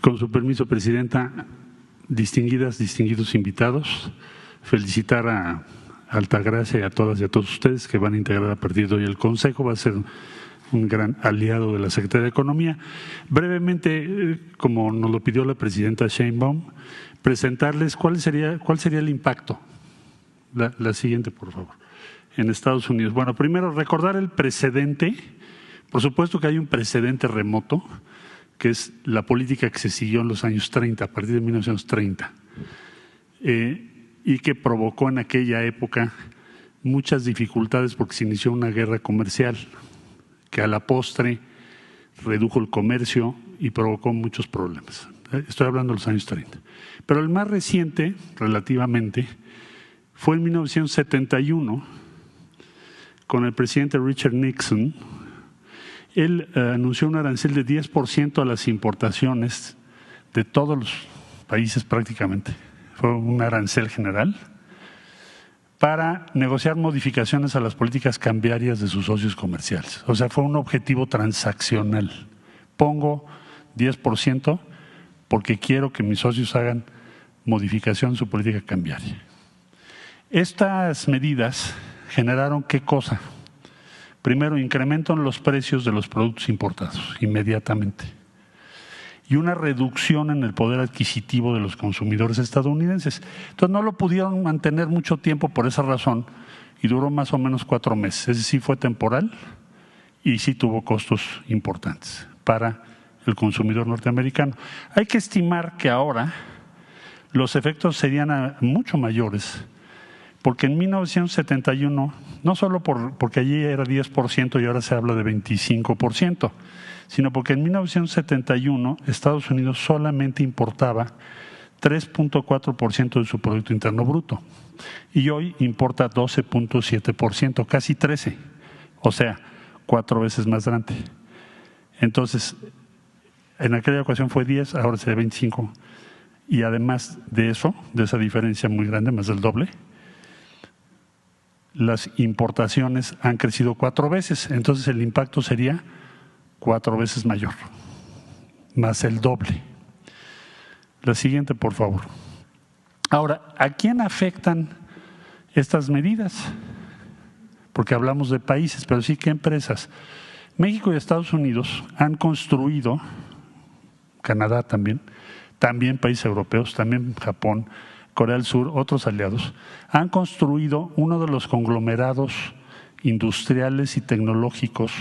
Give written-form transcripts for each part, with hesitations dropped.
Con su permiso, Presidenta, distinguidos invitados, felicitar a Altagracia y a todas y a todos ustedes que van a integrar a partir de hoy el Consejo. Va a ser un gran aliado de la Secretaría de Economía. Brevemente, como nos lo pidió la Presidenta Sheinbaum, presentarles cuál sería el impacto. La siguiente, por favor, en Estados Unidos. Bueno, primero, recordar el precedente. Por supuesto que hay un precedente remoto, que es la política que se siguió en los años 30, a partir de 1930, y que provocó en aquella época muchas dificultades porque se inició una guerra comercial que a la postre redujo el comercio y provocó muchos problemas. Estoy hablando de los años 30. Pero el más reciente, relativamente, fue en 1971, con el presidente Richard Nixon. Él anunció un arancel de 10% a las importaciones de todos los países prácticamente. Fue un arancel general para negociar modificaciones a las políticas cambiarias de sus socios comerciales. O sea, fue un objetivo transaccional. Pongo 10% porque quiero que mis socios hagan modificación en su política cambiaria. Estas medidas generaron ¿qué cosa? Primero, incremento en los precios de los productos importados inmediatamente y una reducción en el poder adquisitivo de los consumidores estadounidenses. Entonces no lo pudieron mantener mucho tiempo por esa razón y duró más o menos 4 meses. Es decir, fue temporal y sí tuvo costos importantes para el consumidor norteamericano. Hay que estimar que ahora los efectos serían mucho mayores, porque en 1971, no solo porque allí era 10% y ahora se habla de 25%, sino porque en 1971 Estados Unidos solamente importaba 3.4% de su Producto Interno Bruto y hoy importa 12.7%, casi 13%, o sea, 4 veces más grande. Entonces, en aquella ocasión fue 10, ahora será 25, y además de eso, de esa diferencia muy grande, más del doble, las importaciones han crecido 4 veces, entonces el impacto sería 4 veces mayor, más el doble. La siguiente, por favor. Ahora, ¿a quién afectan estas medidas? Porque hablamos de países, pero sí, ¿qué empresas? México y Estados Unidos han construido, Canadá también países europeos, también Japón, Corea del Sur, otros aliados, han construido uno de los conglomerados industriales y tecnológicos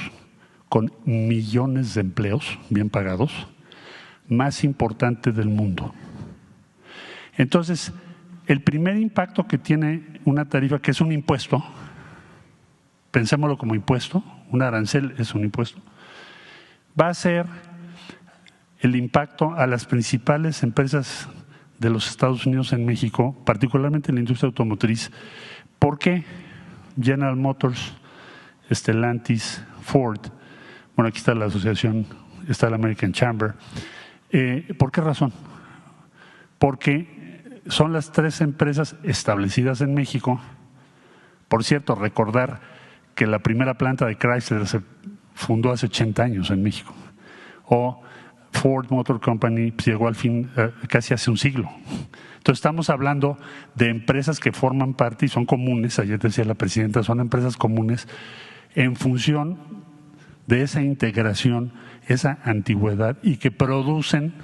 con millones de empleos bien pagados, más importante del mundo. Entonces, el primer impacto que tiene una tarifa, que es un impuesto, pensémoslo como impuesto, un arancel es un impuesto, va a ser el impacto a las principales empresas de los Estados Unidos en México, particularmente en la industria automotriz. ¿Por qué? General Motors, Stellantis, Ford, bueno, aquí está la asociación, está la American Chamber. ¿Por qué razón? Porque son las 3 empresas establecidas en México. Por cierto, recordar que la primera planta de Chrysler se fundó hace 80 años en México. O Ford Motor Company pues, llegó al fin casi hace un siglo. Entonces estamos hablando de empresas que forman parte y son comunes, ayer decía la Presidenta, son empresas comunes en función de esa integración, esa antigüedad y que producen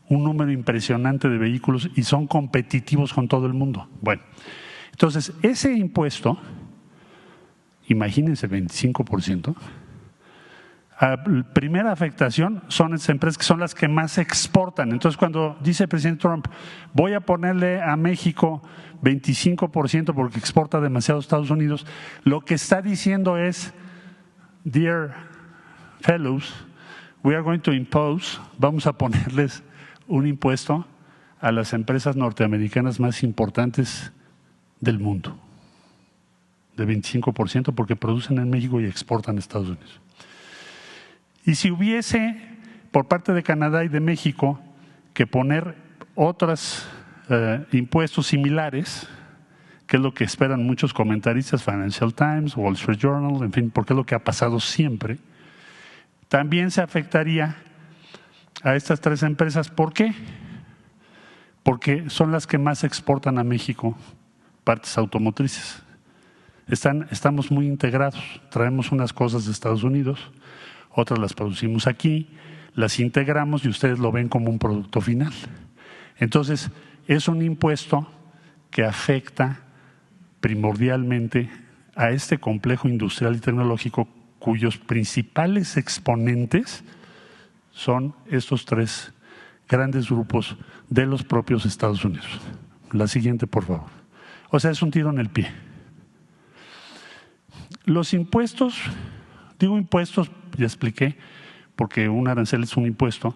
un número impresionante de vehículos y son competitivos con todo el mundo. Bueno, entonces ese impuesto, imagínense 25%, la primera afectación son esas empresas que son las que más exportan. Entonces, cuando dice el presidente Trump, voy a ponerle a México 25% porque exporta demasiado a Estados Unidos, lo que está diciendo es, dear fellows, we are going to impose, vamos a ponerles un impuesto a las empresas norteamericanas más importantes del mundo, de 25% porque producen en México y exportan a Estados Unidos. Y si hubiese por parte de Canadá y de México que poner otros impuestos similares, que es lo que esperan muchos comentaristas, Financial Times, Wall Street Journal, en fin, porque es lo que ha pasado siempre, también se afectaría a estas tres empresas. ¿Por qué? Porque son las que más exportan a México partes automotrices. Estamos muy integrados, traemos unas cosas de Estados Unidos, otras las producimos aquí, las integramos y ustedes lo ven como un producto final. Entonces, es un impuesto que afecta primordialmente a este complejo industrial y tecnológico cuyos principales exponentes son estos tres grandes grupos de los propios Estados Unidos. La siguiente, por favor. O sea, es un tiro en el pie. Los impuestos, digo impuestos, ya expliqué, porque un arancel es un impuesto.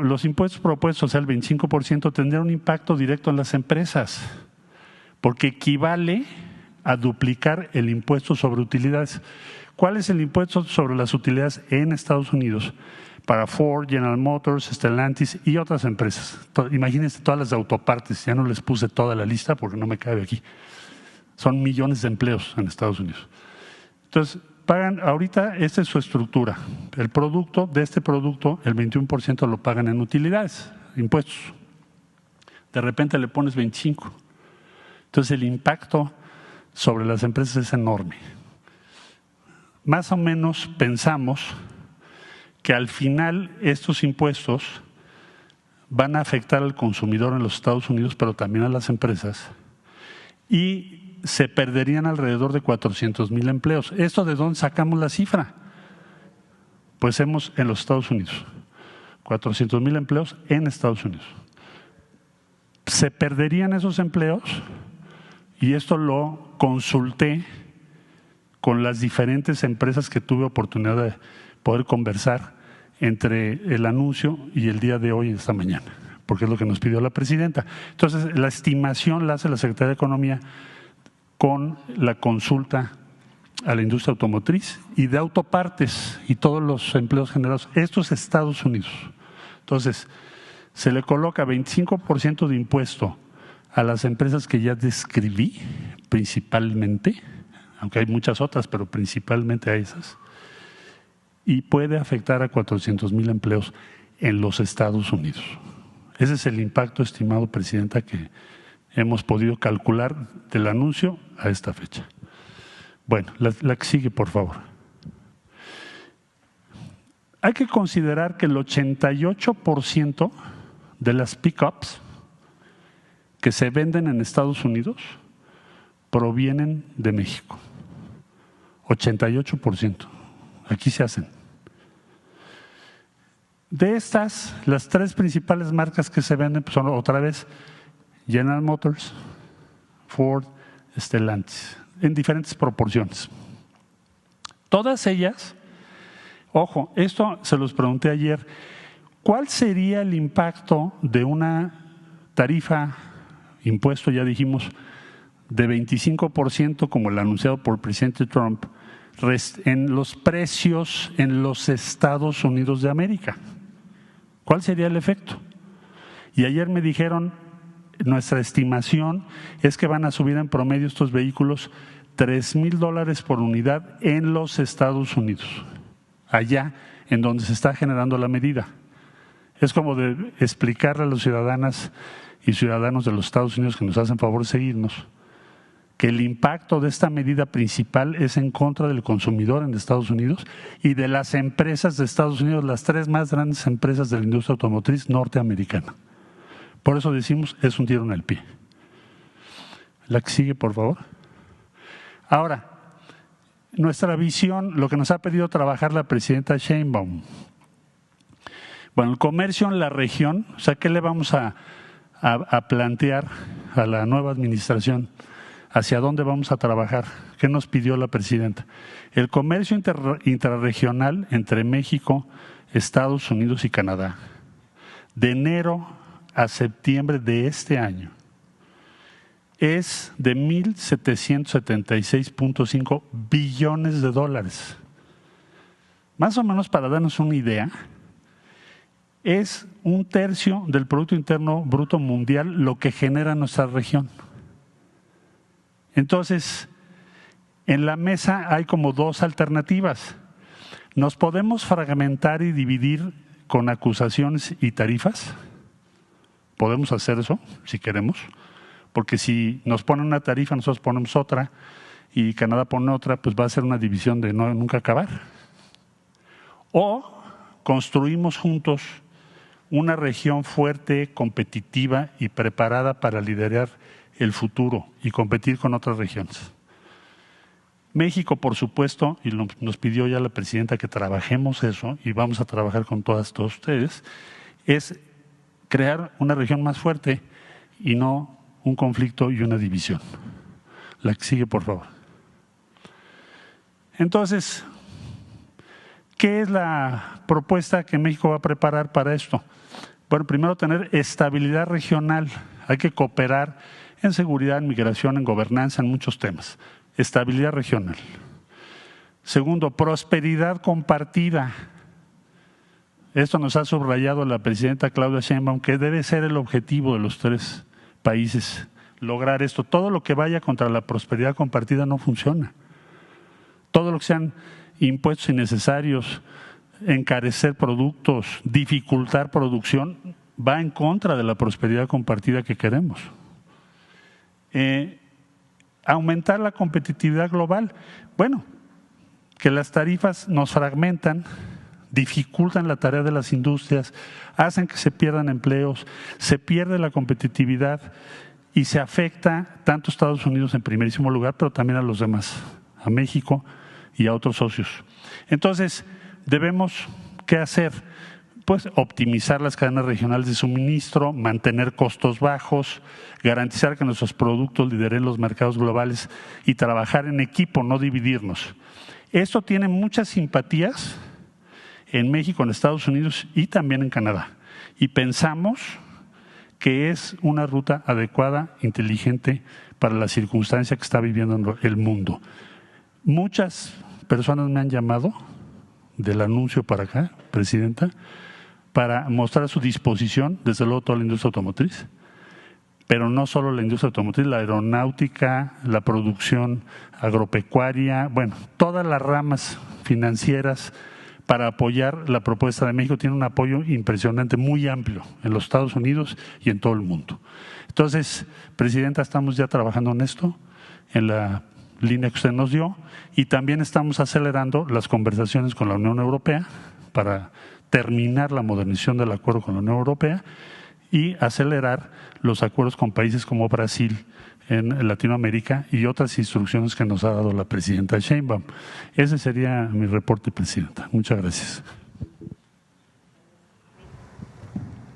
Los impuestos propuestos, o sea, el 25%, tendrán un impacto directo en las empresas, porque equivale a duplicar el impuesto sobre utilidades. ¿Cuál es el impuesto sobre las utilidades en Estados Unidos? Para Ford, General Motors, Stellantis y otras empresas. Imagínense todas las de autopartes, ya no les puse toda la lista porque no me cabe aquí. Son millones de empleos en Estados Unidos. Entonces, pagan, ahorita esta es su estructura. El producto, de este producto, el 21% lo pagan en utilidades, impuestos. De repente le pones 25%. Entonces, el impacto sobre las empresas es enorme. Más o menos pensamos que al final estos impuestos van a afectar al consumidor en los Estados Unidos, pero también a las empresas, y se perderían alrededor de 400,000 empleos. ¿Esto de dónde sacamos la cifra? Pues en los Estados Unidos, 400,000 empleos en Estados Unidos. Se perderían esos empleos, y esto lo consulté con las diferentes empresas que tuve oportunidad de poder conversar entre el anuncio y el día de hoy, esta mañana, porque es lo que nos pidió la presidenta. Entonces, la estimación la hace la Secretaría de Economía con la consulta a la industria automotriz y de autopartes y todos los empleos generados. Esto es Estados Unidos. Entonces, se le coloca 25% de impuesto a las empresas que ya describí, principalmente, aunque hay muchas otras, pero principalmente a esas, y puede afectar a 400,000 empleos en los Estados Unidos. Ese es el impacto estimado, Presidenta, que hemos podido calcular del anuncio a esta fecha. Bueno, la que sigue, por favor. Hay que considerar que el 88% de las pickups que se venden en Estados Unidos provienen de México. 88%. Aquí se hacen. De estas, las tres principales marcas que se venden son otra vez General Motors, Ford, Stellantis, en diferentes proporciones. Todas ellas, ojo, esto se los pregunté ayer, ¿cuál sería el impacto de una tarifa, impuesto, ya dijimos, de 25% como el anunciado por el presidente Trump en los precios en los Estados Unidos de América? ¿Cuál sería el efecto? Y ayer me dijeron, nuestra estimación es que van a subir en promedio estos vehículos $3,000 por unidad en los Estados Unidos, allá en donde se está generando la medida. Es como de explicarle a los ciudadanas y ciudadanos de los Estados Unidos que nos hacen favor de seguirnos, que el impacto de esta medida principal es en contra del consumidor en Estados Unidos y de las empresas de Estados Unidos, las tres más grandes empresas de la industria automotriz norteamericana. Por eso decimos, es un tiro en el pie. La que sigue, por favor. Ahora, nuestra visión, lo que nos ha pedido trabajar la presidenta Sheinbaum. Bueno, el comercio en la región, o sea, ¿qué le vamos a plantear a la nueva administración? ¿Hacia dónde vamos a trabajar? ¿Qué nos pidió la presidenta? El comercio intrarregional entre México, Estados Unidos y Canadá, de enero a septiembre de este año, es de $1,776.5 billones. Más o menos, para darnos una idea, es 1/3 del Producto Interno Bruto Mundial lo que genera nuestra región. Entonces, en la mesa hay como dos alternativas. Nos podemos fragmentar y dividir con acusaciones y tarifas. Podemos hacer eso si queremos, porque si nos ponen una tarifa, nosotros ponemos otra y Canadá pone otra, pues va a ser una división de nunca acabar. O construimos juntos una región fuerte, competitiva y preparada para liderar el futuro y competir con otras regiones. México, por supuesto, y nos pidió ya la presidenta que trabajemos eso, y vamos a trabajar con todos ustedes, es crear una región más fuerte y no un conflicto y una división. La que sigue, por favor. Entonces, ¿qué es la propuesta que México va a preparar para esto? Bueno, primero tener estabilidad regional. Hay que cooperar en seguridad, en migración, en gobernanza, en muchos temas. Estabilidad regional. Segundo, prosperidad compartida. Esto nos ha subrayado la presidenta Claudia Sheinbaum, que debe ser el objetivo de los tres países, lograr esto. Todo lo que vaya contra la prosperidad compartida no funciona. Todo lo que sean impuestos innecesarios, encarecer productos, dificultar producción, va en contra de la prosperidad compartida que queremos. Aumentar la competitividad global. Bueno, que las tarifas nos fragmentan, dificultan la tarea de las industrias, hacen que se pierdan empleos, se pierde la competitividad y se afecta tanto a Estados Unidos en primerísimo lugar, pero también a los demás, a México y a otros socios. Entonces, debemos, ¿qué hacer? Pues optimizar las cadenas regionales de suministro, mantener costos bajos, garantizar que nuestros productos lideren los mercados globales y trabajar en equipo, no dividirnos. Esto tiene muchas simpatías en México, en Estados Unidos y también en Canadá. Y pensamos que es una ruta adecuada, inteligente para la circunstancia que está viviendo el mundo. Muchas personas me han llamado del anuncio para acá, presidenta, para mostrar su disposición, desde luego toda la industria automotriz, pero no solo la industria automotriz, la aeronáutica, la producción agropecuaria, bueno, todas las ramas financieras para apoyar la propuesta de México. Tiene un apoyo impresionante, muy amplio en los Estados Unidos y en todo el mundo. Entonces, presidenta, estamos ya trabajando en esto, en la línea que usted nos dio, y también estamos acelerando las conversaciones con la Unión Europea para terminar la modernización del acuerdo con la Unión Europea y acelerar los acuerdos con países como Brasil en Latinoamérica y otras instrucciones que nos ha dado la presidenta Sheinbaum. Ese sería mi reporte, presidenta. Muchas gracias.